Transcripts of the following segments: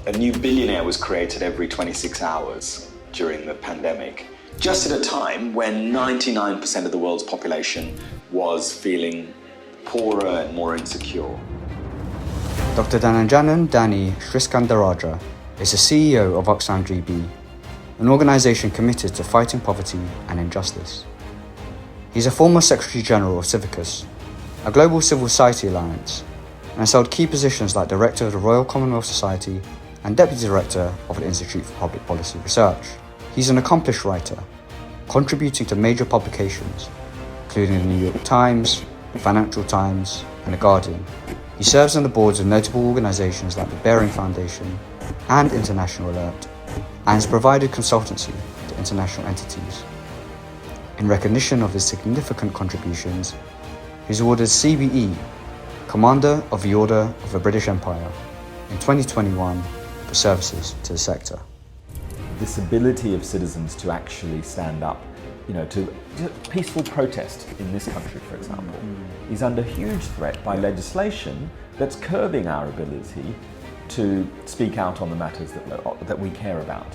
a new billionaire was created every 26 hours during the pandemic, just at a time when 99% of the world's population was feeling poorer and more insecure. Dr. Dhananjayan Sriskandarajah is the CEO of Oxfam GB, an organisation committed to fighting poverty and injustice. He's a former Secretary General of Civicus, a global civil society alliance, and has held key positions like Director of the Royal Commonwealth Society and Deputy Director of the Institute for Public Policy Research. He's an accomplished writer, contributing to major publications, including the New York Times, the Financial Times, and The Guardian. He serves on the boards of notable organisations like the Bearing Foundation and International Alert, and has provided consultancy to international entities. In recognition of his significant contributions, he was awarded CBE, Commander of the Order of the British Empire, in 2021 for services to the sector. This ability of citizens to actually stand up, to peaceful protest in this country, for example, is under huge threat by legislation that's curbing our ability to speak out on the matters that we care about.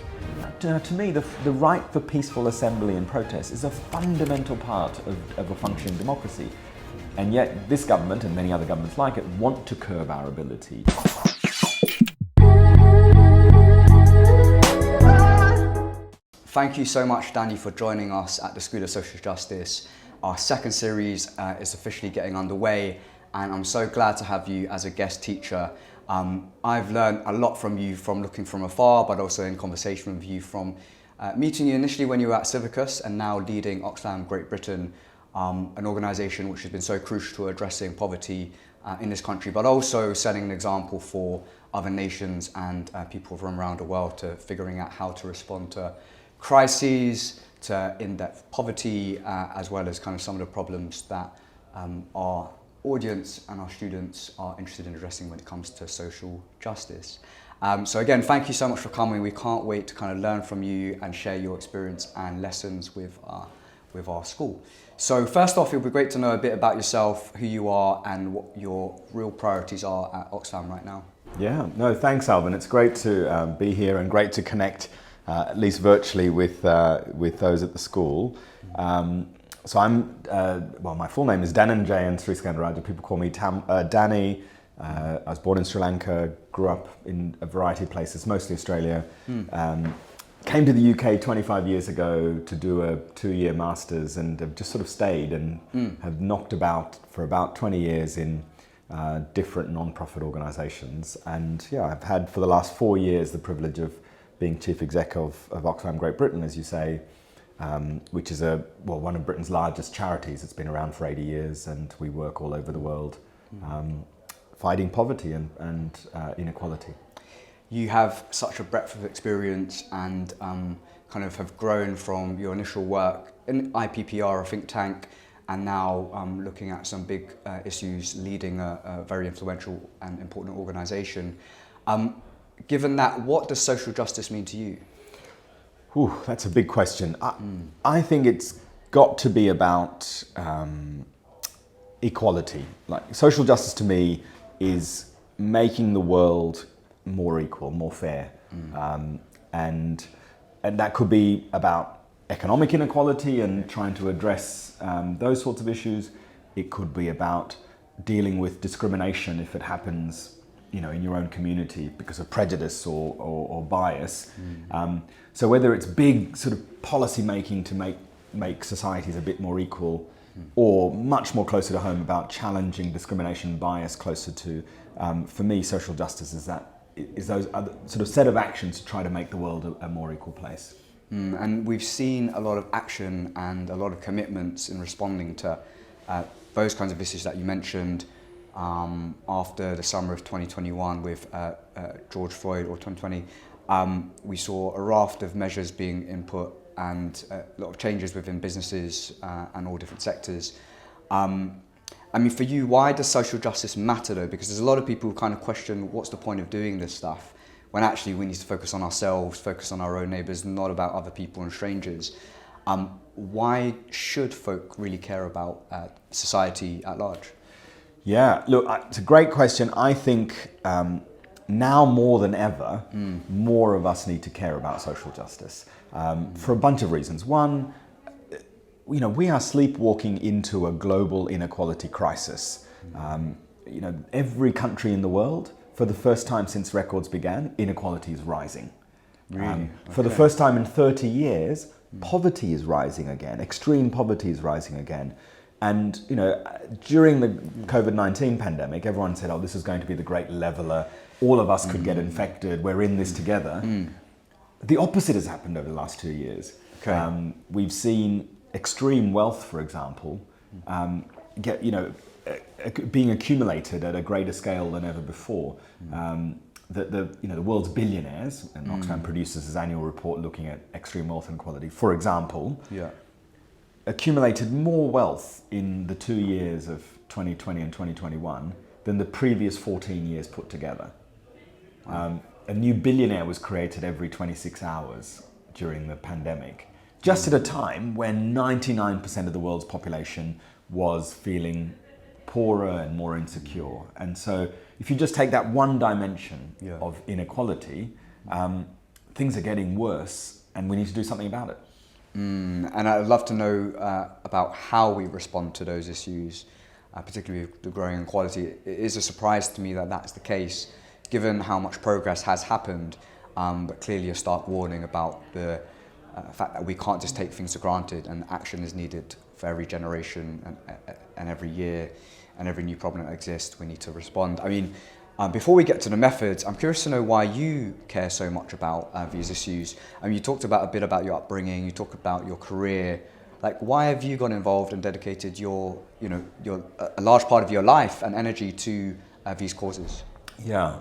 To me, the right for peaceful assembly and protest is a fundamental part of a functioning democracy. And yet this government, and many other governments like it, want to curb our ability. Thank you so much, Danny, for joining us at the School of Social Justice. Our second series is officially getting underway, and I'm so glad to have you as a guest teacher. I've learned a lot from you from looking from afar, but also in conversation with you from meeting you initially when you were at Civicus and now leading Oxfam Great Britain, an organisation which has been so crucial to addressing poverty in this country, but also setting an example for other nations and people from around the world to figuring out how to respond to crises, to in-depth poverty, as well as kind of some of the problems that our audience and our students are interested in addressing when it comes to social justice. So again, thank you so much for coming. We can't wait to kind of learn from you and share your experience and lessons with our school. So first off, it would be great to know a bit about yourself, who you are, and what your real priorities are at Oxfam right now. Yeah, no, thanks, Alvin. It's great to be here and great to connect, at least virtually, with those at the school. So I'm, my full name is Dhananjayan Sriskandarajah. People call me Danny. I was born in Sri Lanka, grew up in a variety of places, mostly Australia. Came to the UK 25 years ago to do a 2-year master's, and have just sort of stayed and have knocked about for about 20 years in different non-profit organisations. And yeah, I've had for the last 4 years the privilege of being Chief Exec of Oxfam Great Britain, as you say, which is one of Britain's largest charities. It's been around for 80 years, and we work all over the world fighting poverty and inequality. You have such a breadth of experience and kind of have grown from your initial work in IPPR, a think tank, and now looking at some big issues, leading a very influential and important organisation. Given that, what does social justice mean to you? Ooh, that's a big question. I think it's got to be about equality. Like, social justice to me is making the world more equal, more fair. And that could be about economic inequality and trying to address those sorts of issues. It could be about dealing with discrimination if it happens, in your own community because of prejudice or bias. So whether it's big sort of policy making to make societies a bit more equal, or much more closer to home about challenging discrimination and bias closer to, for me, social justice is those other sort of set of actions to try to make the world a more equal place. And we've seen a lot of action and a lot of commitments in responding to those kinds of issues that you mentioned after the summer of 2021 with George Floyd, or 2020. We saw a raft of measures being input and a lot of changes within businesses and all different sectors. I mean, for you, why does social justice matter though? Because there's a lot of people who kind of question what's the point of doing this stuff, when actually we need to focus on ourselves, focus on our own neighbours, not about other people and strangers. Why should folk really care about society at large? Yeah, look, it's a great question. I think now more than ever, more of us need to care about social justice for a bunch of reasons. One, we are sleepwalking into a global inequality crisis. Every country in the world, for the first time since records began, inequality is rising. Really? For the first time in 30 years, poverty is rising again. Extreme poverty is rising again. And, during the COVID-19 pandemic, everyone said, oh, this is going to be the great leveler. All of us could get infected. We're in this together. The opposite has happened over the last 2 years. Okay. We've seen extreme wealth, for example, being accumulated at a greater scale than ever before. The world's billionaires, and Oxfam produces his annual report looking at extreme wealth inequality, for example, accumulated more wealth in the 2 years of 2020 and 2021 than the previous 14 years put together. A new billionaire was created every 26 hours during the pandemic, just at a time when 99% of the world's population was feeling poorer and more insecure. And so if you just take that one dimension of inequality, things are getting worse and we need to do something about it. And I'd love to know about how we respond to those issues, particularly with the growing inequality. It is a surprise to me that that's the case, given how much progress has happened, but clearly a stark warning about the fact that we can't just take things for granted, and action is needed for every generation and every year, and every new problem that exists, we need to respond. I mean, before we get to the methods, I'm curious to know why you care so much about these issues. I mean, you talked a bit about your upbringing, you talked about your career. Like, why have you got involved and dedicated a large part of your life and energy to these causes? Yeah,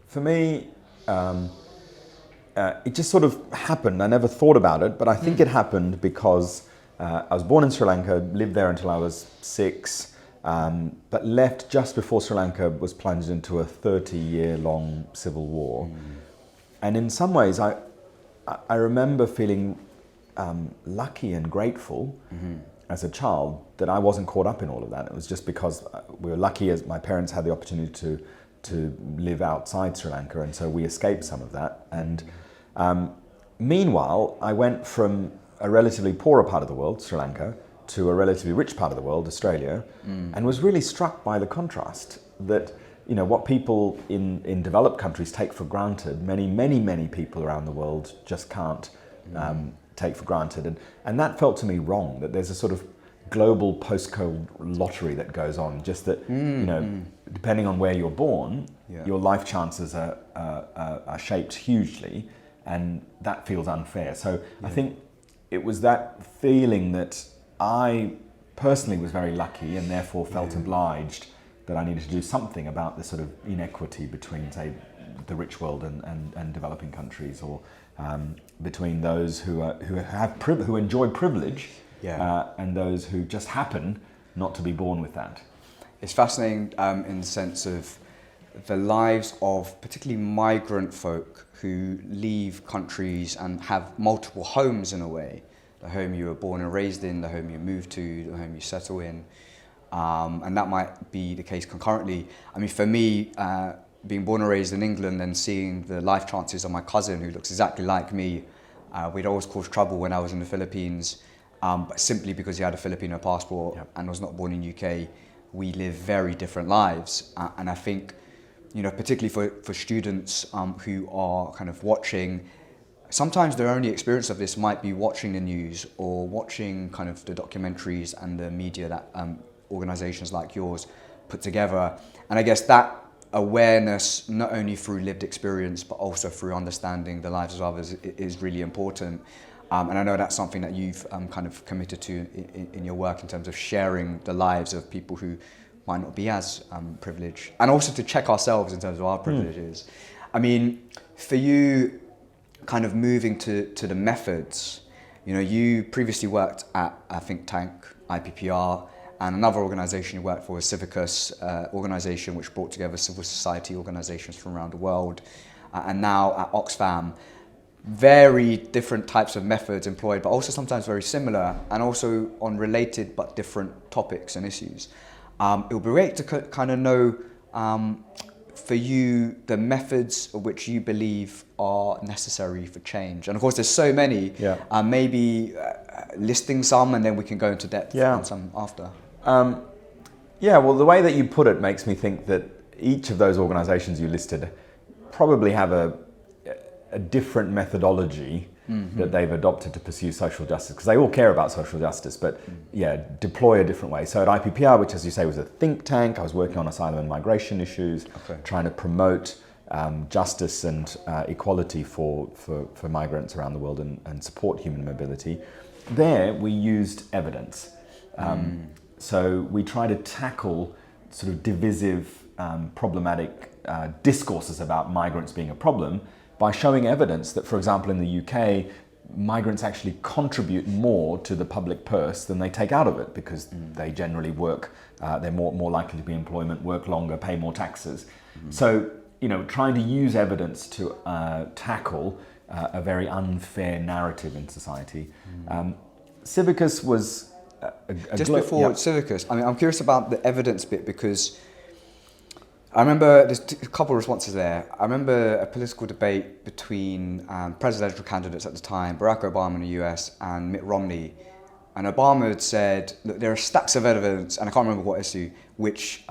for me, it just sort of happened. I never thought about it, but I think it happened because I was born in Sri Lanka, lived there until I was 6, but left just before Sri Lanka was plunged into a 30-year-long civil war. And in some ways, I remember feeling lucky and grateful as a child that I wasn't caught up in all of that. It was just because we were lucky as my parents had the opportunity to live outside Sri Lanka, and so we escaped some of that. And meanwhile, I went from a relatively poorer part of the world, Sri Lanka, to a relatively rich part of the world, Australia, and was really struck by the contrast that, what people in developed countries take for granted, many people around the world just can't take for granted. And that felt to me wrong, that there's a sort of global postcode lottery that goes on, just that, depending on where you're born, your life chances are shaped hugely, and that feels unfair. So I think it was that feeling that I personally was very lucky and therefore felt obliged that I needed to do something about this sort of inequity between, say, the rich world and developing countries, or between those who enjoy privilege and those who just happen not to be born with that. It's fascinating in the sense of the lives of particularly migrant folk who leave countries and have multiple homes in a way. The home you were born and raised in, the home you moved to, the home you settle in. And that might be the case concurrently. I mean, for me, being born and raised in England and seeing the life chances of my cousin who looks exactly like me, we'd always cause trouble when I was in the Philippines, but simply because he had a Filipino passport and was not born in UK, we live very different lives. And I think, particularly for students who are kind of watching, sometimes their only experience of this might be watching the news or watching kind of the documentaries and the media that organisations like yours put together. And I guess that awareness, not only through lived experience, but also through understanding the lives of others, is really important. And I know that's something that you've kind of committed to in your work in terms of sharing the lives of people who might not be as privileged, and also to check ourselves in terms of our privileges. I mean, for you, kind of moving to the methods, you previously worked at a think tank, IPPR, and another organisation you worked for was Civicus, organisation which brought together civil society organisations from around the world, and now at Oxfam. Very different types of methods employed, but also sometimes very similar, and also on related but different topics and issues. It would be great to kind of know, for you the methods of which you believe are necessary for change? And of course, there's so many. Yeah. Maybe listing some, and then we can go into depth on some after. Yeah, well, the way that you put it makes me think that each of those organisations you listed probably have a different methodology that they've adopted to pursue social justice, because they all care about social justice, but deploy a different way. So at IPPR, which as you say was a think tank, I was working on asylum and migration issues, trying to promote justice and equality for migrants around the world and support human mobility. There we used evidence. So we try to tackle sort of divisive, problematic discourses about migrants being a problem by showing evidence that, for example, in the UK, migrants actually contribute more to the public purse than they take out of it, because they generally work, they're more likely to be in employment, work longer, pay more taxes. So, trying to use evidence to tackle a very unfair narrative in society. Civicus was just before Civicus, I mean, I'm curious about the evidence bit, because I remember there's a couple of responses there. I remember a political debate between presidential candidates at the time, Barack Obama in the US and Mitt Romney. And Obama had said, look, there are stacks of evidence, and I can't remember what issue, which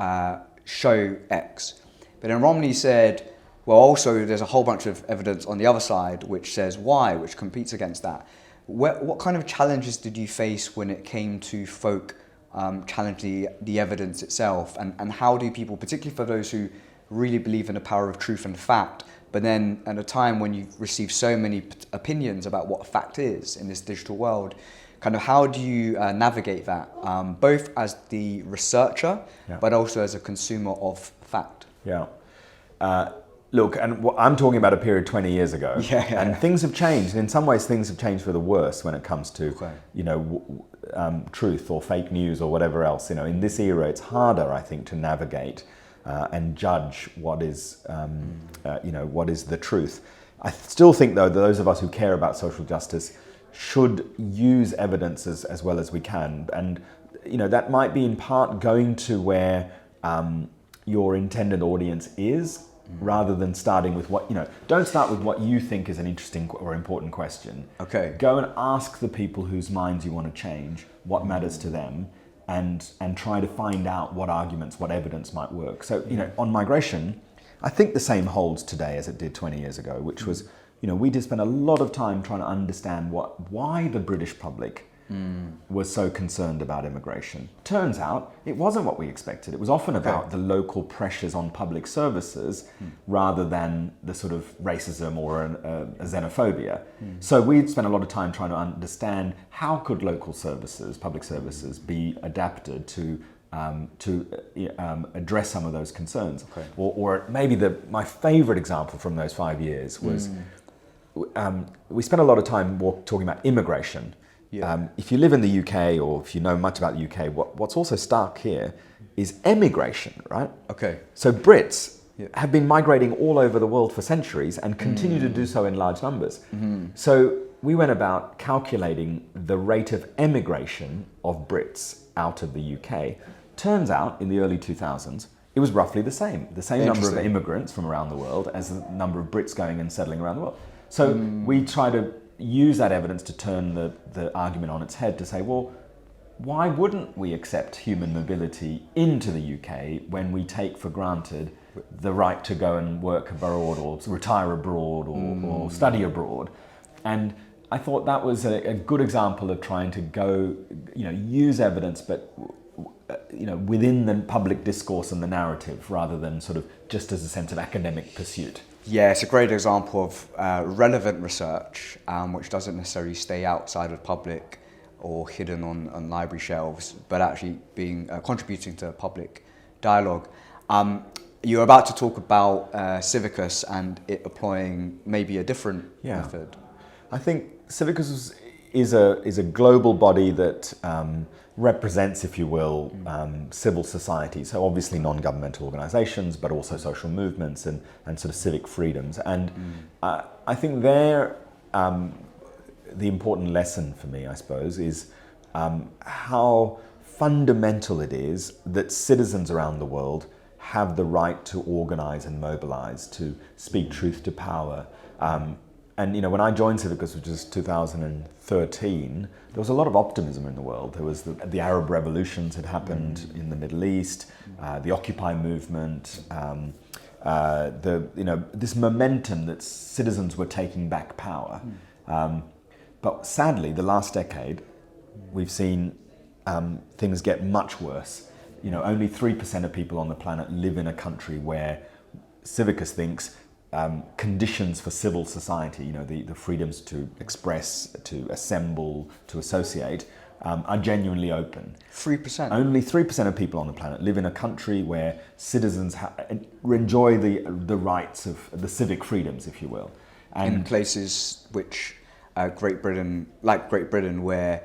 show X. But then Romney said, well, also there's a whole bunch of evidence on the other side which says Y, which competes against that. What kind of challenges did you face when it came to folk challenging the evidence itself, and how do people, particularly for those who really believe in the power of truth and fact, but then at a time when you receive so many opinions about what a fact is in this digital world, kind of how do you navigate that, both as the researcher, but also as a consumer of fact? Look, and I'm talking about a period 20 years ago, and things have changed. In some ways, things have changed for the worse when it comes to, truth or fake news or whatever else. In this era, it's harder, I think, to navigate and judge what is, what is the truth. I still think, though, that those of us who care about social justice should use evidence as well as we can, and that might be in part going to where your intended audience is, rather than starting with don't start with what you think is an interesting or important question. Go and ask the people whose minds you want to change what matters to them, and try to find out what arguments, what evidence might work. So, on migration, I think the same holds today as it did 20 years ago, which was, we did spend a lot of time trying to understand why the British public was so concerned about immigration. Turns out it wasn't what we expected. It was often about the local pressures on public services rather than the sort of racism or a xenophobia. So we'd spent a lot of time trying to understand how could local services, public services, be adapted to address some of those concerns. Or maybe my favourite example from those 5 years was we spent a lot of time talking about immigration. If you live in the UK, or if you know much about the UK, what's also stark here is emigration, right? So Brits have been migrating all over the world for centuries and continue to do so in large numbers. So we went about calculating the rate of emigration of Brits out of the UK. Turns out in the early 2000s, it was roughly the same number of immigrants from around the world as the number of Brits going and settling around the world. So we try to use that evidence to turn the argument on its head, to say, well, why wouldn't we accept human mobility into the UK when we take for granted the right to go and work abroad or retire abroad or study abroad? And I thought that was a good example of trying to go, use evidence, but within the public discourse and the narrative, rather than sort of just as a sense of academic pursuit. Yeah, it's a great example of relevant research, which doesn't necessarily stay outside of the public or hidden on library shelves, but actually being contributing to public dialogue. You're about to talk about Civicus and it employing maybe a different method. I think Civicus is a global body that represents, if you will, civil society. So obviously non-governmental organizations, but also social movements and sort of civic freedoms. And I think there, the important lesson for me, I suppose, is how fundamental it is that citizens around the world have the right to organize and mobilize, to speak truth to power. And when I joined Civicus, which was 2013, there was a lot of optimism in the world. There was the Arab revolutions had happened in the Middle East, the Occupy movement, this momentum that citizens were taking back power. But sadly, the last decade, we've seen things get much worse. Only 3% of people on the planet live in a country where Civicus thinks conditions for civil society, the freedoms to express, to assemble, to associate, are genuinely open. 3%? Only 3% of people on the planet live in a country where citizens enjoy the rights of the civic freedoms, if you will. And in places which, Great Britain, where,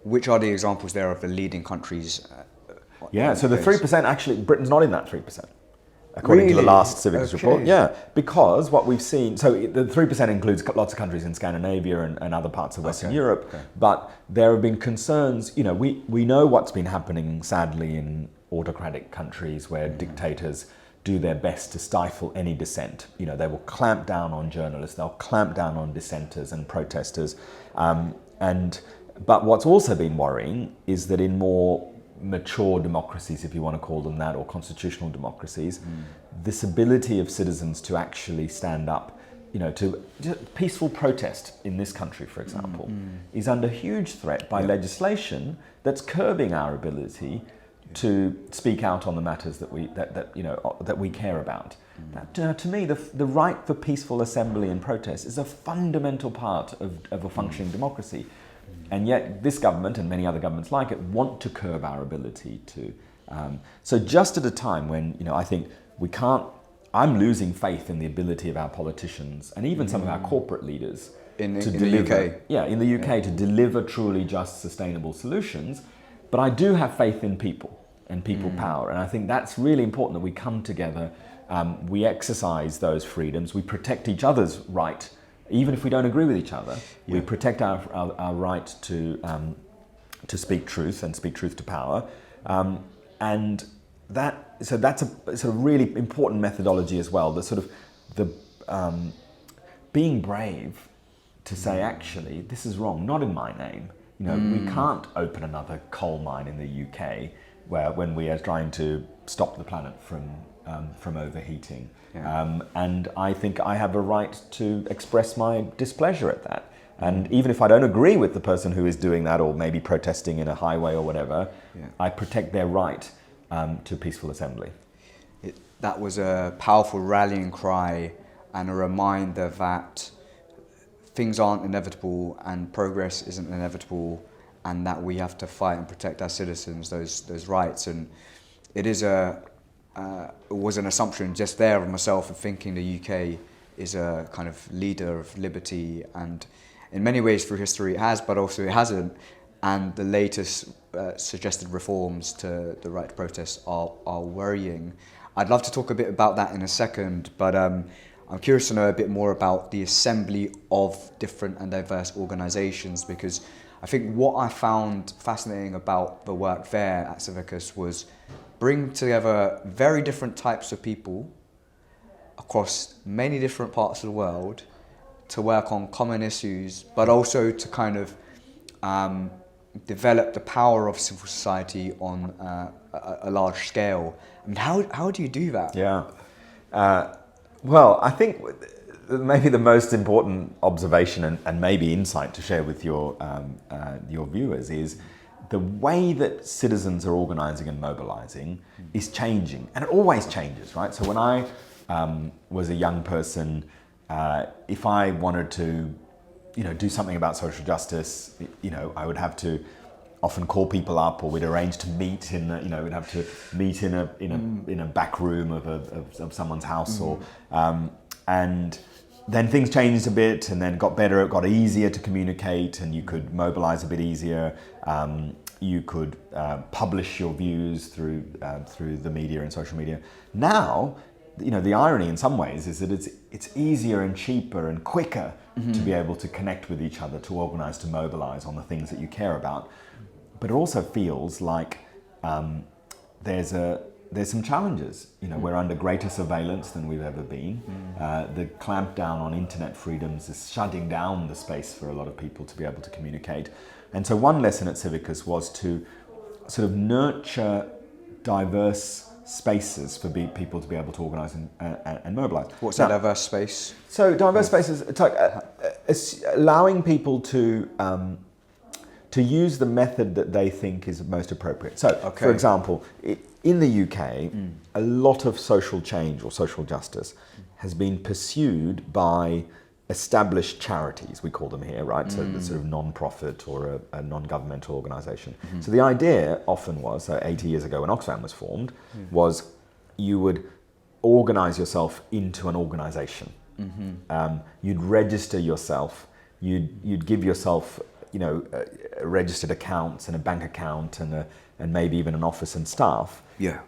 which are the examples there of the leading countries? So the 3%, actually, Britain's not in that 3%. According to the last Civicus report. Yeah, because what we've seen, so the 3% includes lots of countries in Scandinavia and other parts of Western Europe, but there have been concerns, we know what's been happening sadly in autocratic countries where dictators do their best to stifle any dissent. They will clamp down on journalists, they'll clamp down on dissenters and protesters. But what's also been worrying is that in more mature democracies, if you want to call them that, or constitutional democracies, this ability of citizens to actually stand up, to peaceful protest in this country, for example, is under huge threat by legislation that's curbing our ability to speak out on the matters that we care about. To me, the right for peaceful assembly and protest is a fundamental part of a functioning democracy. And yet this government and many other governments like it want to curb our ability to. So just at a time when, I think I'm losing faith in the ability of our politicians and even some of our corporate leaders in the UK. Yeah, in the UK to deliver truly just, sustainable solutions. But I do have faith in people and people power. And I think that's really important that we come together, we exercise those freedoms, we protect each other's right. Even if we don't agree with each other, we protect our right to speak truth and speak truth to power, and that's a sort of really important methodology as well. Being brave to say, actually, this is wrong, not in my name. We can't open another coal mine in the UK when we are trying to stop the planet from overheating. And I think I have a right to express my displeasure at that. And even if I don't agree with the person who is doing that, or maybe protesting in a highway or whatever, I protect their right to peaceful assembly. That was a powerful rallying cry and a reminder that things aren't inevitable and progress isn't inevitable, and that we have to fight and protect our citizens, those rights. And it was an assumption just there of myself of thinking the UK is a kind of leader of liberty, and in many ways through history it has, but also it hasn't. And the latest suggested reforms to the right to protest are worrying. I'd love to talk a bit about that in a second, but I'm curious to know a bit more about the assembly of different and diverse organisations, because I think what I found fascinating about the work there at Civicus was bring together very different types of people across many different parts of the world to work on common issues, but also to kind of develop the power of civil society on a large scale. I mean, how do you do that? Yeah. Well, I think maybe the most important observation and maybe insight to share with your viewers is the way that citizens are organising and mobilising is changing, and it always changes, right? So when I was a young person, if I wanted to, do something about social justice, I would have to often call people up, or we'd arrange to meet we'd have to meet in a back room of someone's house, or and then things changed a bit, and then it got better. It got easier to communicate, and you could mobilise a bit easier. You could publish your views through the media and social media. Now, the irony in some ways is that it's easier and cheaper and quicker to be able to connect with each other, to organise, to mobilise on the things that you care about. But it also feels like there's there's some challenges. We're under greater surveillance than we've ever been. The clampdown on internet freedoms is shutting down the space for a lot of people to be able to communicate. And so one lesson at Civicus was to sort of nurture diverse spaces for people to be able to organise and mobilise. What's a diverse space? So diverse spaces, it's like allowing people to use the method that they think is most appropriate. So, for example, in the UK, a lot of social change or social justice has been pursued by established charities, we call them here, right? So the sort of non-profit or a non-governmental organisation. So the idea often was, so 80 years ago when Oxfam was formed, was you would organise yourself into an organisation. You'd register yourself, you'd give yourself registered accounts and a bank account and maybe even an office and staff. Yeah.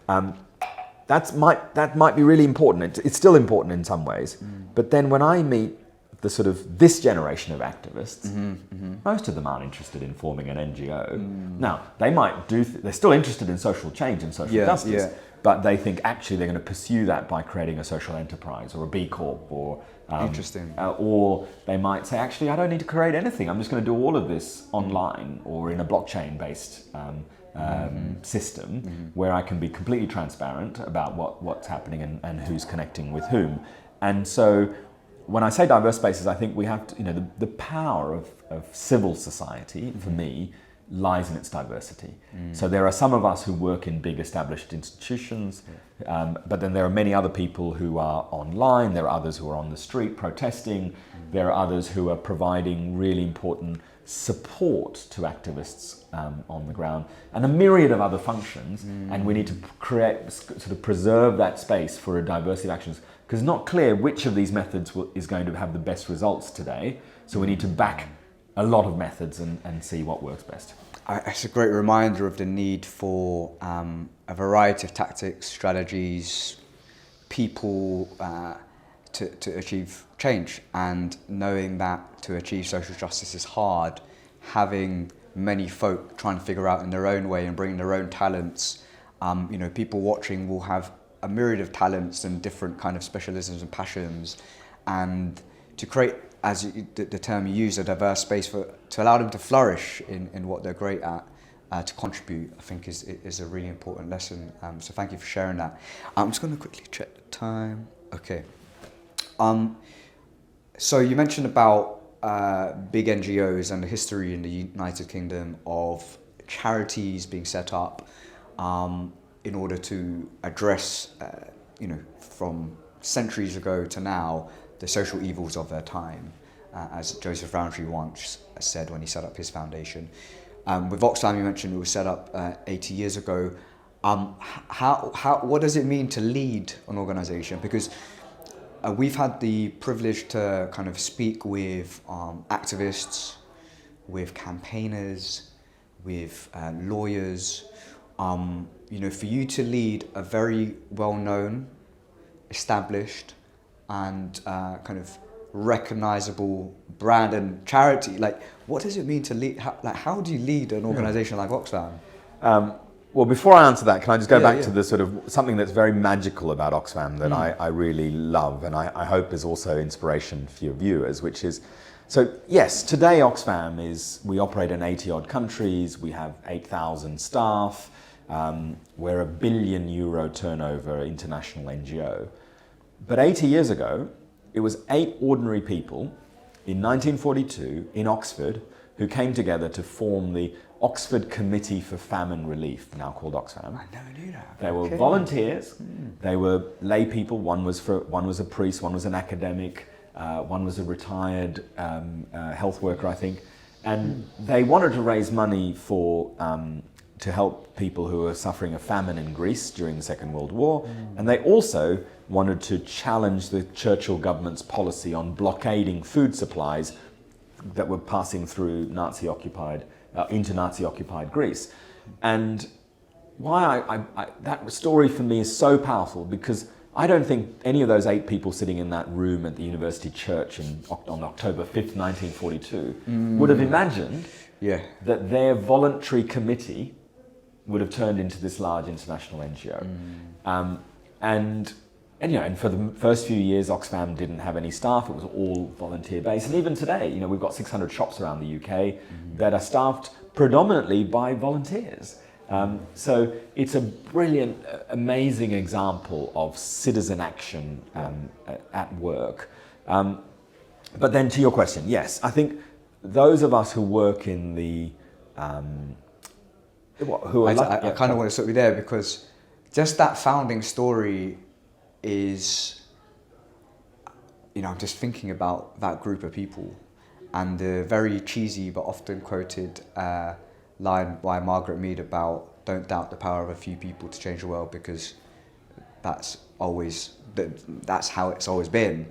That might be really important. It's still important in some ways. But then when I meet this generation of activists, most of them aren't interested in forming an NGO. Now, they might they're still interested in social change and social justice, but they think actually they're going to pursue that by creating a social enterprise or a B Corp or interesting. Or they might say, actually, I don't need to create anything. I'm just going to do all of this online or in a blockchain-based system where I can be completely transparent about what's happening and who's connecting with whom. And so when I say diverse spaces, I think we have to, the power of civil society, for me, lies in its diversity. So there are some of us who work in big established institutions, but then there are many other people who are online, there are others who are on the street protesting, there are others who are providing really important support to activists on the ground, and a myriad of other functions, and we need to preserve that space for a diversity of actions, because it's not clear which of these methods is going to have the best results today, so we need to back a lot of methods and see what works best. It's a great reminder of the need for a variety of tactics, strategies, people to achieve change, and knowing that to achieve social justice is hard, having many folk trying to figure out in their own way and bring their own talents. People watching will have a myriad of talents and different kind of specialisms and passions, and to create, as the term you use, a diverse space to allow them to flourish in what they're great at, to contribute, I think is a really important lesson. So thank you for sharing that. I'm just going to quickly check the time. Okay. So you mentioned about big NGOs and the history in the United Kingdom of charities being set up in order to address, from centuries ago to now, the social evils of their time, as Joseph Rowntree once said when he set up his foundation. With Oxfam, you mentioned it was set up 80 years ago. What does it mean to lead an organisation? Because we've had the privilege to kind of speak with activists, with campaigners, with lawyers. For you to lead a very well-known, established, and kind of recognizable brand and charity, what does it mean to lead? How do you lead an organization like Oxfam? Well, before I answer that, can I just go back to the sort of something that's very magical about Oxfam that I really love, and I hope is also inspiration for your viewers, which is, so yes, today Oxfam we operate in 80 odd countries, we have 8,000 staff, we're €1 billion turnover international NGO. But 80 years ago, it was 8 ordinary people in 1942 in Oxford who came together to form the Oxford Committee for Famine Relief, now called Oxfam. I never knew that. They were volunteers, they were lay people, one was a priest, one was an academic, one was a retired health worker, I think, and they wanted to raise money to help people who were suffering a famine in Greece during the Second World War, and they also wanted to challenge the Churchill government's policy on blockading food supplies that were passing through into Nazi-occupied Greece. And why that story for me is so powerful, because I don't think any of those 8 people sitting in that room at the University Church on October 5th, 1942 would have imagined that their voluntary committee would have turned into this large international NGO. And for the first few years, Oxfam didn't have any staff. It was all volunteer based. And even today, we've got 600 shops around the UK that are staffed predominantly by volunteers. So it's a brilliant, amazing example of citizen action at work. But then to your question, yes, I think those of us who work in the I kind of want to stop you there, because just that founding story is, I'm just thinking about that group of people and the very cheesy but often quoted line by Margaret Mead about don't doubt the power of a few people to change the world, because that's how it's always been.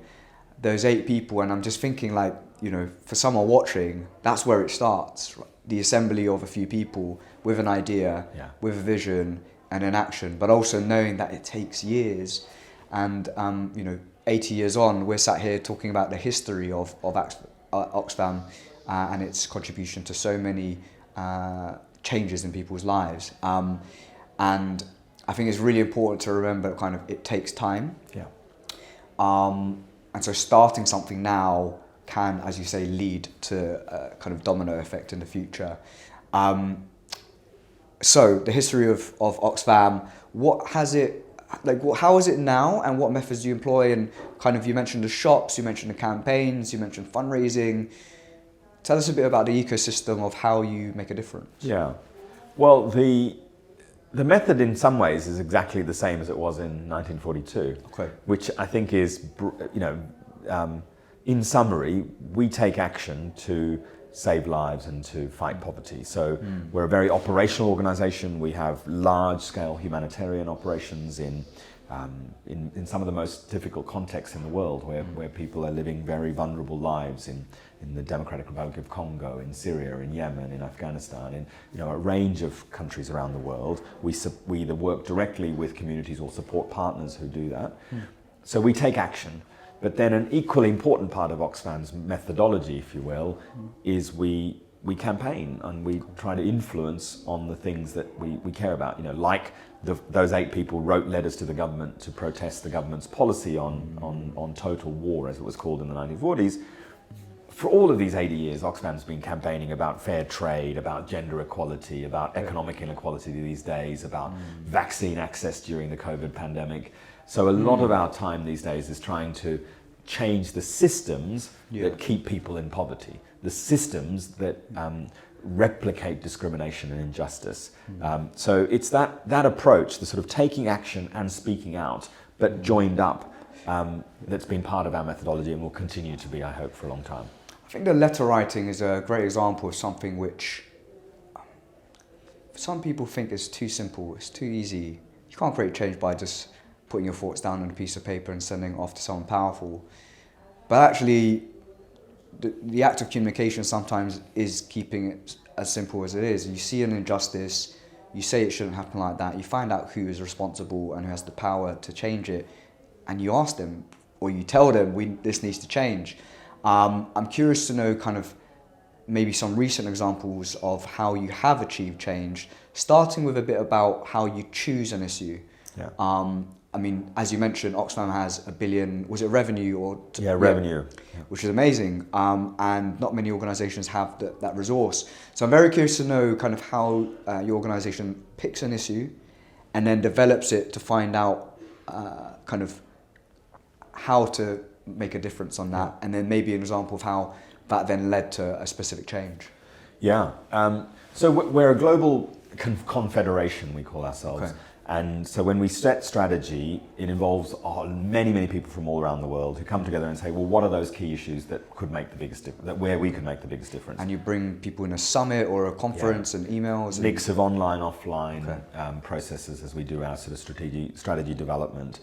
Those 8 people, and I'm just thinking for someone watching, that's where it starts. The assembly of a few people with an idea, with a vision and an action, but also knowing that it takes years. And 80 years on, we're sat here talking about the history of Oxfam and its contribution to so many changes in people's lives. And I think it's really important to remember it takes time. And so starting something now can, as you say, lead to a kind of domino effect in the future. So the history of Oxfam, how is it now, and what methods do you employ? And you mentioned the shops, you mentioned the campaigns, you mentioned fundraising. Tell us a bit about the ecosystem of how you make a difference. Yeah, well, the method in some ways is exactly the same as it was in 1942, which I think is, in summary, we take action to save lives and to fight poverty. So we're a very operational organisation. We have large-scale humanitarian operations in some of the most difficult contexts in the world, where people are living very vulnerable lives in the Democratic Republic of Congo, in Syria, in Yemen, in Afghanistan, in a range of countries around the world. We either work directly with communities or support partners who do that. So we take action. But then an equally important part of Oxfam's methodology, if you will, is we campaign and we try to influence on the things that we care about. Those 8 people wrote letters to the government to protest the government's policy on total war, as it was called in the 1940s. For all of these 80 years, Oxfam's been campaigning about fair trade, about gender equality, about economic inequality these days, about vaccine access during the COVID pandemic. So a lot of our time these days is trying to change the systems that keep people in poverty, the systems that replicate discrimination and injustice. So it's that approach, the sort of taking action and speaking out, but joined up, that's been part of our methodology and will continue to be, I hope, for a long time. I think the letter writing is a great example of something which some people think is too simple, it's too easy. You can't create change by just putting your thoughts down on a piece of paper and sending it off to someone powerful. But actually, the act of communication sometimes is keeping it as simple as it is. You see an injustice, you say it shouldn't happen like that, you find out who is responsible and who has the power to change it, and you ask them, or you tell them, this needs to change. I'm curious to know maybe some recent examples of how you have achieved change, starting with a bit about how you choose an issue. As you mentioned, Oxfam has $1 billion, was it revenue or? Revenue. Which is amazing. And not many organizations have that resource. So I'm very curious to know how your organization picks an issue and then develops it to find out how to make a difference on that. And then maybe an example of how that then led to a specific change. So we're a global confederation, we call ourselves. And so when we set strategy, it involves many, many people from all around the world who come together and say, well, what are those key issues that could make the biggest difference, where we could make the biggest difference? And you bring people in a summit or a conference and emails? Mix of online, offline processes as we do our sort of strategy development.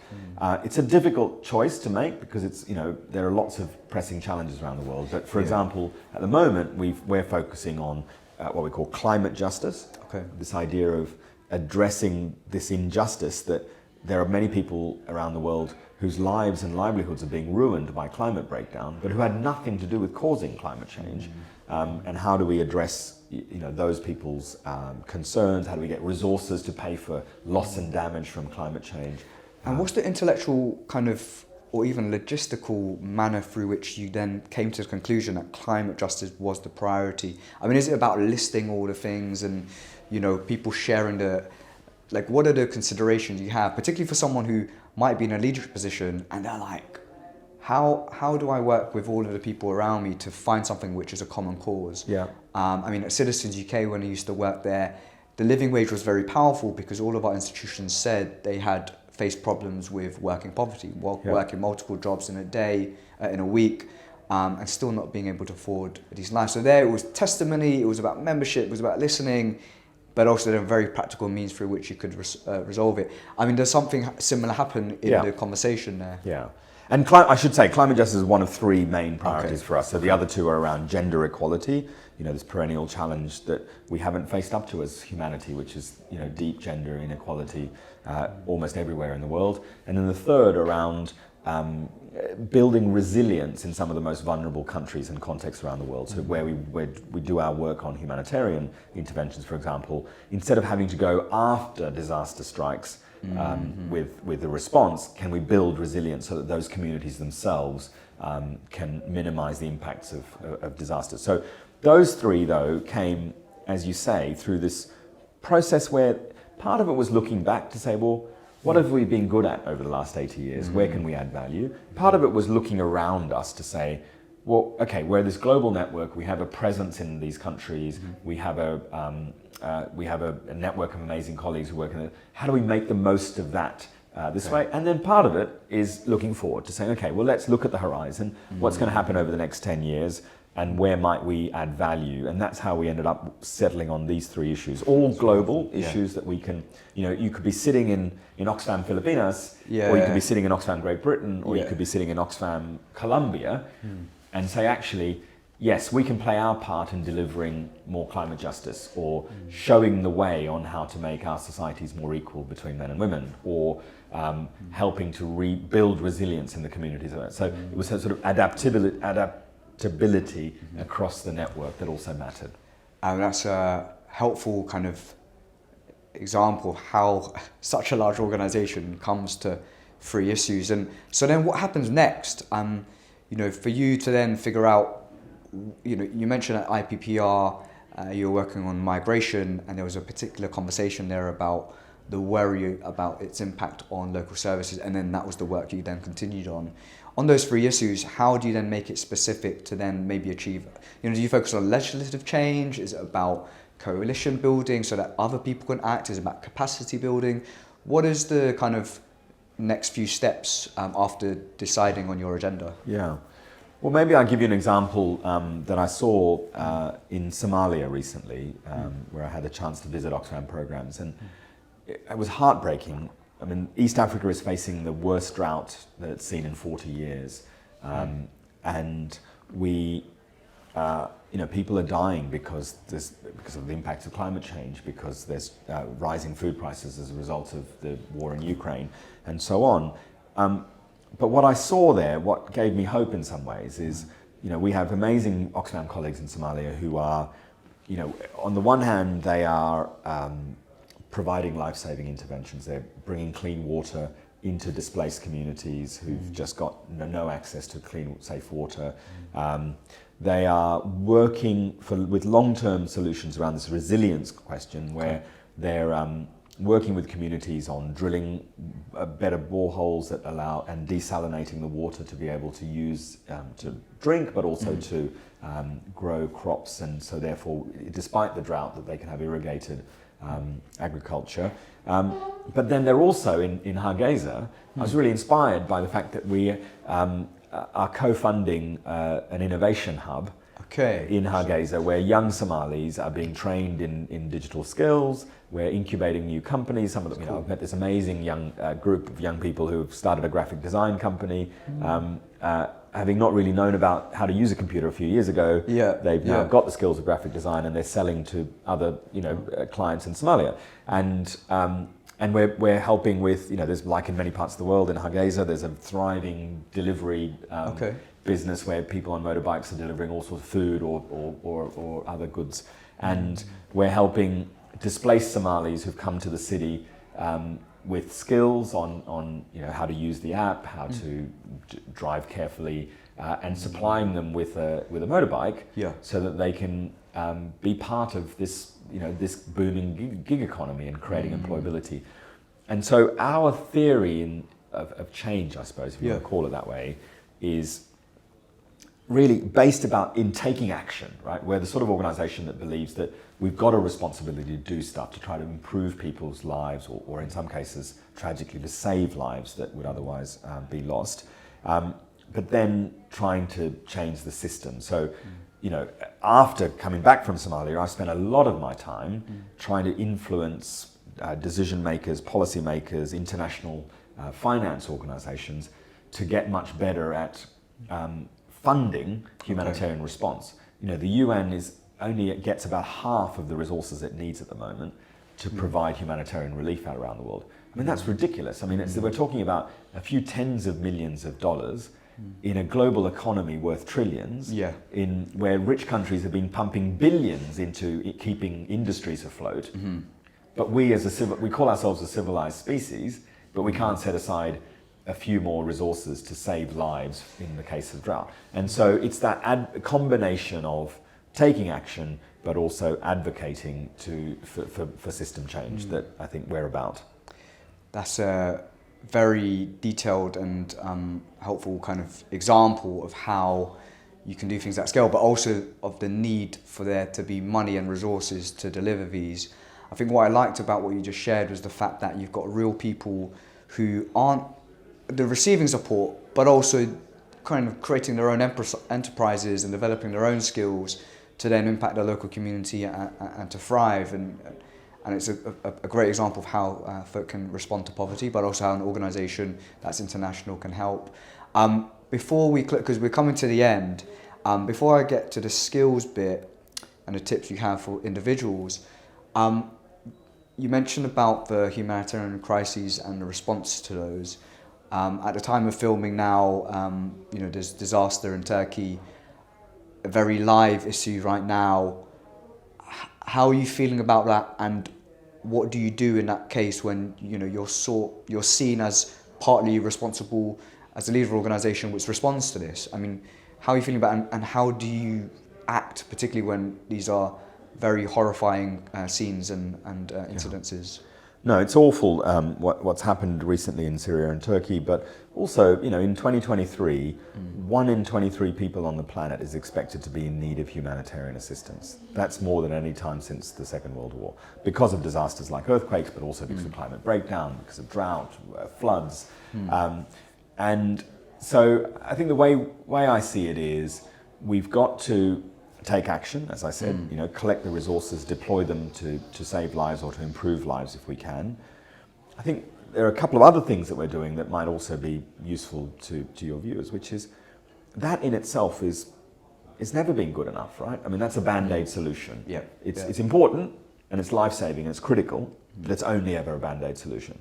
It's a difficult choice to make because there are lots of pressing challenges around the world. But for example, at the moment, we're focusing on what we call climate justice. This idea of addressing this injustice that there are many people around the world whose lives and livelihoods are being ruined by climate breakdown, but who had nothing to do with causing climate change. And how do we address those people's concerns? How do we get resources to pay for loss and damage from climate change? And what's the intellectual kind of, or even logistical manner through which you then came to the conclusion that climate justice was the priority? I mean, is it about listing all the things and, people sharing what are the considerations you have, particularly for someone who might be in a leadership position and they're like, how do I work with all of the people around me to find something which is a common cause? Yeah. I mean, at Citizens UK, when I used to work there, the living wage was very powerful because all of our institutions said they had faced problems with working poverty, working multiple jobs in a day, in a week, and still not being able to afford a decent life. So there it was testimony, it was about membership, it was about listening, but also there are very practical means through which you could resolve it. I mean, does something similar happen in the conversation there? Yeah. And I should say, climate justice is one of three main priorities for us. So the other two are around gender equality, this perennial challenge that we haven't faced up to as humanity, which is, deep gender inequality almost everywhere in the world. And then the third around building resilience in some of the most vulnerable countries and contexts around the world. So where we do our work on humanitarian interventions, for example, instead of having to go after disaster strikes, with the response, can we build resilience so that those communities themselves can minimize the impacts of disasters? So those three, though, came, as you say, through this process where part of it was looking back to say, well, what have we been good at over the last 80 years? Where can we add value? Part of it was looking around us to say, well, okay, we're this global network, we have a presence in these countries, we have a network of amazing colleagues who work in it. How do we make the most of that this way? And then part of it is looking forward to saying, okay, well, let's look at the horizon. What's going to happen over the next 10 years? And where might we add value? And that's how we ended up settling on these three issues, all global issues that we can, you could be sitting in Oxfam Filipinas, or you could be sitting in Oxfam Great Britain, or you could be sitting in Oxfam Colombia, and say, actually, yes, we can play our part in delivering more climate justice, or showing the way on how to make our societies more equal between men and women, or helping to rebuild resilience in the communities. So it was a sort of adaptability across the network that also mattered. And that's a helpful kind of example of how such a large organization comes to three issues. And so then what happens next? For you to then figure out, you mentioned at IPPR, you were working on migration, and there was a particular conversation there about the worry about its impact on local services, and then that was the work you then continued on. On those three issues, how do you then make it specific to then maybe achieve, do you focus on legislative change? Is it about coalition building so that other people can act? Is it about capacity building? What is the kind of next few steps after deciding on your agenda? Yeah. Well, maybe I'll give you an example that I saw in Somalia recently, where I had a chance to visit Oxfam programs, and it was heartbreaking. I mean, East Africa is facing the worst drought that it's seen in 40 years, and people are dying because of the impacts of climate change, because there's rising food prices as a result of the war in Ukraine, and so on. But what I saw there, what gave me hope in some ways, is we have amazing Oxfam colleagues in Somalia who are, on the one hand, they are providing life-saving interventions. They're bringing clean water into displaced communities who've just got no access to clean, safe water. They are working with long-term solutions around this resilience question, where they're working with communities on drilling better boreholes that allow, and desalinating the water to be able to use to drink, but also to grow crops, and so therefore, despite the drought, that they can have irrigated agriculture. But then they're also in Hargeisa. I was really inspired by the fact that we are co-funding an innovation hub in Hargeisa, where young Somalis are being trained in digital skills. We're incubating new companies. Some of them, I've met this amazing young group of young people who have started a graphic design company. Having not really known about how to use a computer a few years ago, they've now got the skills of graphic design, and they're selling to other, clients in Somalia. And and we're helping with, there's, like in many parts of the world, in Hargeisa, there's a thriving delivery business where people on motorbikes are delivering all sorts of food or other goods. And we're helping displaced Somalis who've come to the city with skills on how to use the app, how to drive carefully, and supplying them with a motorbike, so that they can be part of this this booming gig economy and creating employability. And so our theory of change, I suppose, if you want to call it that way, is really based in taking action, right? We're the sort of organisation that believes that we've got a responsibility to do stuff to try to improve people's lives, or in some cases, tragically, to save lives that would otherwise be lost. But then trying to change the system. So, after coming back from Somalia, I spent a lot of my time trying to influence decision makers, policy makers, international finance organisations to get much better at funding humanitarian response. The UN only gets about half of the resources it needs at the moment to provide humanitarian relief out around the world. I mean, that's ridiculous. I mean, we're talking about a few tens of millions of dollars in a global economy worth trillions, where rich countries have been pumping billions into keeping industries afloat. But we call ourselves a civilized species, but we can't set aside a few more resources to save lives in the case of drought. And so it's that combination of taking action, but also advocating for system change that I think we're about. That's a very detailed and helpful kind of example of how you can do things at scale, but also of the need for there to be money and resources to deliver these. I think what I liked about what you just shared was the fact that you've got real people who aren't receiving support, but also kind of creating their own enterprises and developing their own skills to then impact their local community and to thrive. And it's a great example of how folk can respond to poverty, but also how an organisation that's international can help. Before we click, because we're coming to the end, before I get to the skills bit and the tips you have for individuals, you mentioned about the humanitarian crises and the response to those. At the time of filming now, there's disaster in Turkey, a very live issue right now. How are you feeling about that, and what do you do in that case when you're seen as partly responsible as a leader of an organisation which responds to this? I mean, how are you feeling about it, and how do you act, particularly when these are very horrifying scenes and incidences? No, it's awful what's happened recently in Syria and Turkey, but also, in 2023, 1 in 23 people on the planet is expected to be in need of humanitarian assistance. That's more than any time since the Second World War, because of disasters like earthquakes, but also because of climate breakdown, because of drought, floods. And so I think the way I see it is we've got to take action, as I said, collect the resources, deploy them to save lives or to improve lives if we can. I think there are a couple of other things that we're doing that might also be useful to your viewers, which is that in itself is never been good enough, right? I mean, that's a Band-Aid solution. It's important and it's life-saving and it's critical, but it's only ever a Band-Aid solution.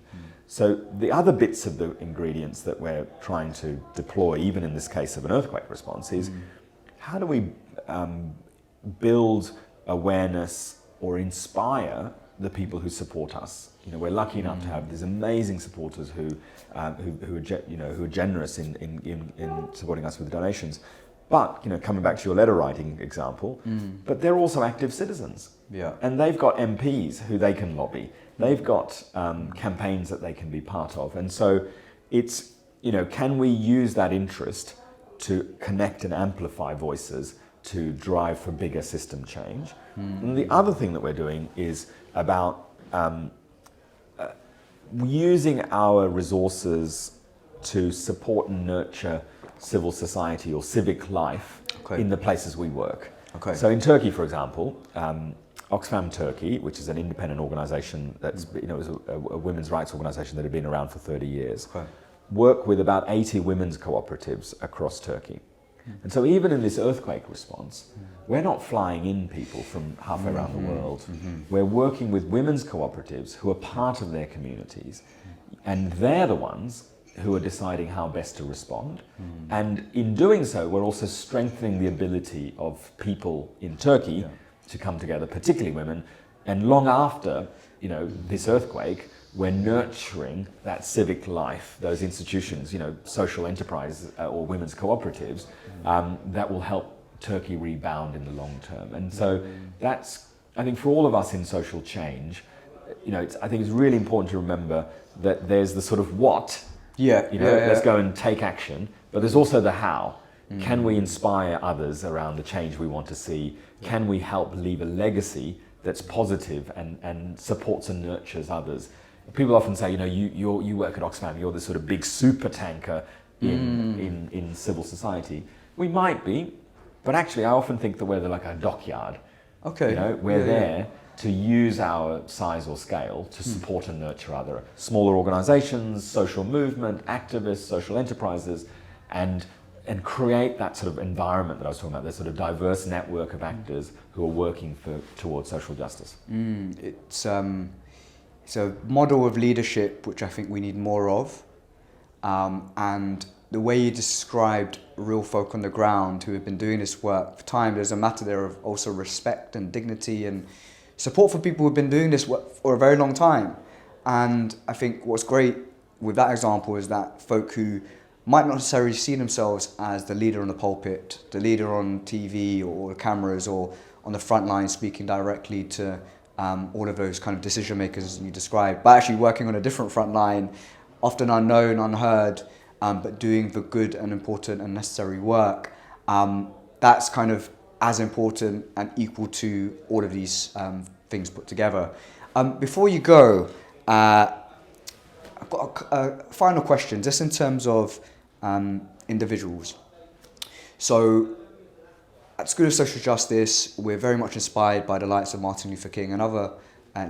So the other bits of the ingredients that we're trying to deploy, even in this case of an earthquake response, is how do we build awareness or inspire the people who support us? We're lucky enough to have these amazing supporters who are generous in supporting us with donations. But coming back to your letter writing example, but they're also active citizens, and they've got MPs who they can lobby. They've got campaigns that they can be part of, and so it's can we use that interest to connect and amplify voices to drive for bigger system change. And the other thing that we're doing is about using our resources to support and nurture civil society or civic life in the places we work. So in Turkey, for example, Oxfam Turkey, which is an independent organisation that's is a women's rights organisation that had been around for 30 years, work with about 80 women's cooperatives across Turkey. And so even in this earthquake response, we're not flying in people from halfway around the world. We're working with women's cooperatives who are part of their communities, and they're the ones who are deciding how best to respond. And in doing so, we're also strengthening the ability of people in Turkey to come together, particularly women. And long after, this earthquake, we're nurturing that civic life, those institutions, social enterprise or women's cooperatives, that will help Turkey rebound in the long term. And so that's, I think, for all of us in social change, I think it's really important to remember that there's the sort of what, let's go and take action, but there's also the how. Can we inspire others around the change we want to see? Can we help leave a legacy that's positive and supports and nurtures others? People often say, you work at Oxfam, you're this sort of big super tanker in civil society. We might be, but actually I often think that we're like a dockyard. Okay. We're there to use our size or scale to support and nurture other smaller organizations, social movement, activists, social enterprises, and create that sort of environment that I was talking about, this sort of diverse network of actors who are working towards social justice. It's a model of leadership which I think we need more of, and the way you described real folk on the ground who have been doing this work for time, there's a matter there of also respect and dignity and support for people who've been doing this work for a very long time. And I think what's great with that example is that folk who might not necessarily see themselves as the leader on the pulpit, the leader on TV or the cameras or on the front line speaking directly to all of those kind of decision makers you described, but actually working on a different front line, often unknown, unheard, but doing the good and important and necessary work. That's kind of as important and equal to all of these things put together. Before you go, I've got a final question, just in terms of individuals. So at School of Social Justice, we're very much inspired by the likes of Martin Luther King and other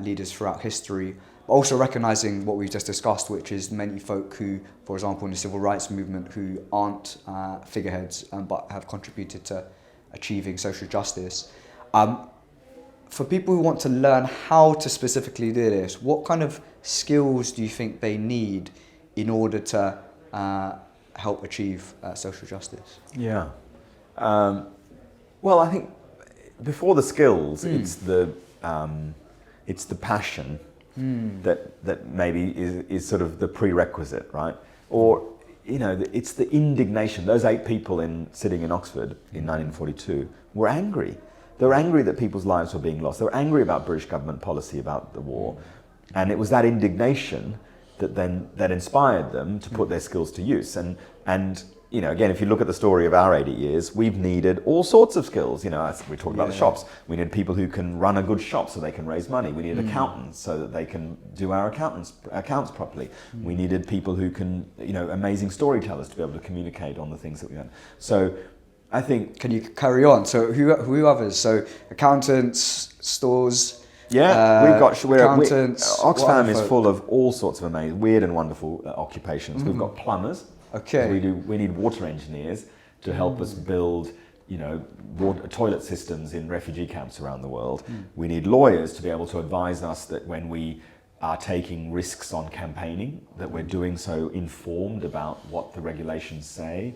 leaders throughout history, but also recognising what we've just discussed, which is many folk who, for example, in the civil rights movement, who aren't figureheads but have contributed to achieving social justice. For people who want to learn how to specifically do this, what kind of skills do you think they need in order to help achieve social justice? Yeah. Well, I think before the skills, it's the passion that maybe is sort of the prerequisite, right? Or it's the indignation. Those 8 people sitting in Oxford in 1942 were angry. They were angry that people's lives were being lost. They were angry about British government policy about the war, and it was that indignation that inspired them to put their skills to use. And again, if you look at the story of our 80 years, we've needed all sorts of skills. We talked about the shops. We need people who can run a good shop so they can raise money. We need accountants so that they can do our accounts properly. We needed people who can, amazing storytellers to be able to communicate on the things that we had. So I think... Can you carry on? So who others? So accountants, stores... Yeah, accountants... Oxfam is full of all sorts of amazing, weird and wonderful occupations. We've got plumbers. Okay. We need water engineers to help us build, toilet systems in refugee camps around the world. We need lawyers to be able to advise us that when we are taking risks on campaigning, that we're doing so informed about what the regulations say.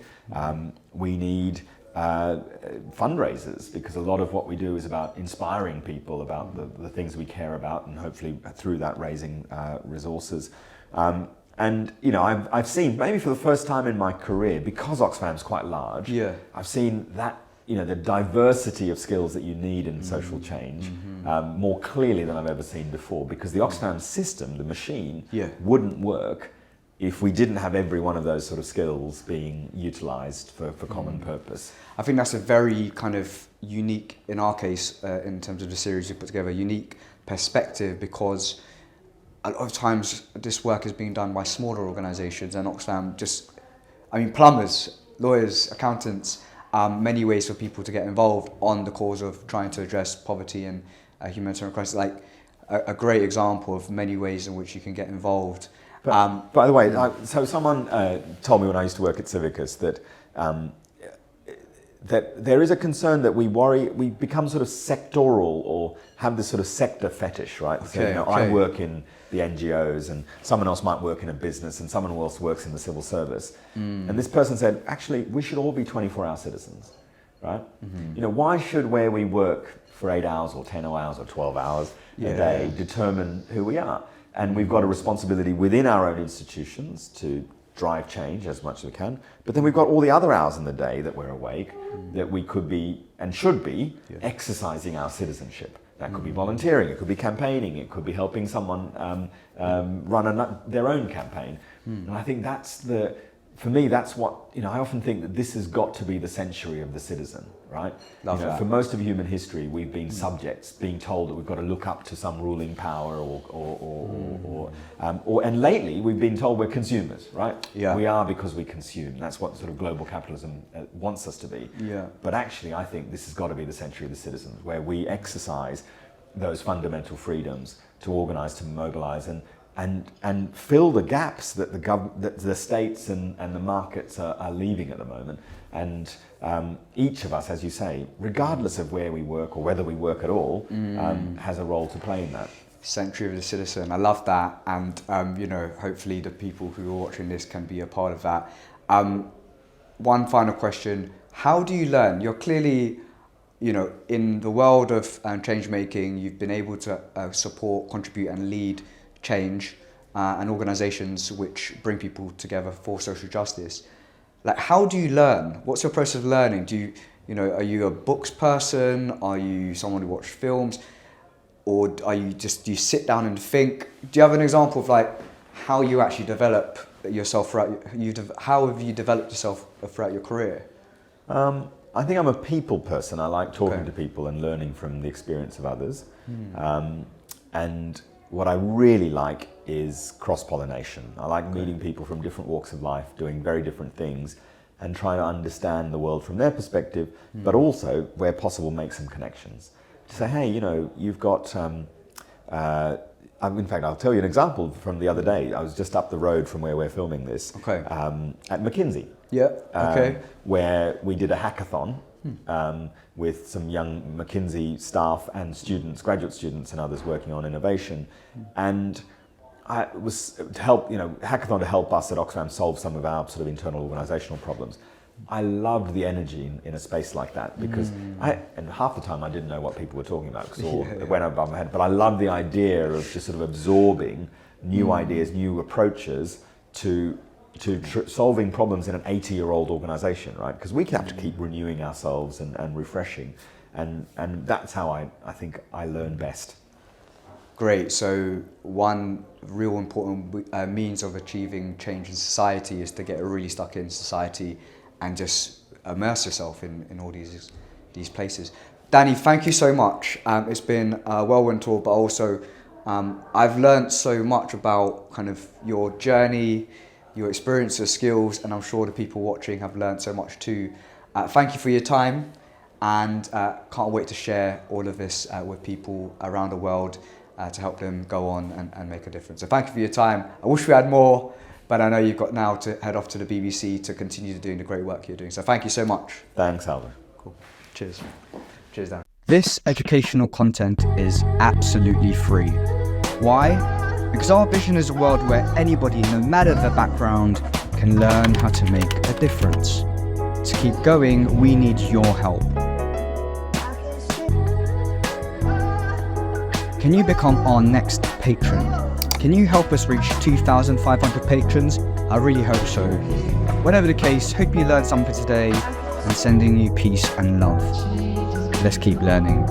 We need fundraisers, because a lot of what we do is about inspiring people about the things we care about, and hopefully through that raising resources. And I've seen, maybe for the first time in my career, because Oxfam's quite large, I've seen that, the diversity of skills that you need in social change more clearly than I've ever seen before, because the Oxfam system, the machine, wouldn't work if we didn't have every one of those sort of skills being utilised for common purpose. I think that's a very kind of unique, in our case, in terms of the series we put together, unique perspective, because a lot of times this work is being done by smaller organisations, and Oxfam plumbers, lawyers, accountants, many ways for people to get involved on the cause of trying to address poverty and humanitarian crisis. Like a great example of many ways in which you can get involved. But, by the way, so someone told me when I used to work at Civicus that that there is a concern that we become sort of sectoral or have this sort of sector fetish, right? So, I work in the NGOs and someone else might work in a business and someone else works in the civil service. And this person said, actually, we should all be 24-hour citizens, right? Why should where we work for 8 hours or 10 hours or 12 hours a day determine who we are? And we've got a responsibility within our own institutions to drive change as much as we can, but then we've got all the other hours in the day that we're awake that we could be and should be exercising our citizenship. That could be volunteering, it could be campaigning, it could be helping someone run their own campaign. And I think for me, that's what, I often think that this has got to be the century of the citizen, right? For most of human history, we've been subjects, being told that we've got to look up to some ruling power and lately we've been told we're consumers, right? Yeah. We are because we consume. That's what sort of global capitalism wants us to be. Yeah. But actually, I think this has got to be the century of the citizens, where we exercise those fundamental freedoms to organize, to mobilize, and fill the gaps that the states and the markets are leaving at the moment. And each of us, as you say, regardless of where we work or whether we work at all, has a role to play in that. Century of the citizen. I love that. And, hopefully the people who are watching this can be a part of that. One final question. How do you learn? You're clearly, in the world of change making, you've been able to support, contribute and lead change and organizations which bring people together for social justice. Like, how do you learn? What's your process of learning? Are you a books person? Are you someone who watches films? Or do you sit down and think? Do you have an example of like how you actually develop yourself how have you developed yourself throughout your career? I think I'm a people person. I like talking to people and learning from the experience of others. And what I really like is cross-pollination. I like meeting people from different walks of life, doing very different things, and trying to understand the world from their perspective, but also, where possible, make some connections. To say, hey, you've got, in fact, I'll tell you an example from the other day. I was just up the road from where we're filming this, at McKinsey, where we did a hackathon with some young McKinsey staff and students, graduate students and others working on innovation. And it was to help, hackathon to help us at Oxfam solve some of our sort of internal organisational problems. I loved the energy in a space like that because and half the time I didn't know what people were talking about because it went above my head, but I loved the idea of just sort of absorbing new ideas, new approaches to solving problems in an 80-year-old organisation, right? Because we have to keep renewing ourselves and refreshing, and that's how I think I learn best. Great. So one real important means of achieving change in society is to get really stuck in society and just immerse yourself in all these places. Danny, thank you so much. It's been a whirlwind tour, but also I've learned so much about kind of your journey, your experience, your skills, and I'm sure the people watching have learned so much too. Thank you for your time, and can't wait to share all of this with people around the world to help them go on and make a difference. So thank you for your time. I wish we had more, but I know you've got now to head off to the BBC to continue doing the great work you're doing. So thank you so much. Thanks, Alvin. Cool. Cheers. Cheers, Dan. This educational content is absolutely free. Why? Because our vision is a world where anybody, no matter their background, can learn how to make a difference. To keep going, we need your help. Can you become our next patron? Can you help us reach 2,500 patrons? I really hope so. Whatever the case, hope you learned something today, and sending you peace and love. Let's keep learning.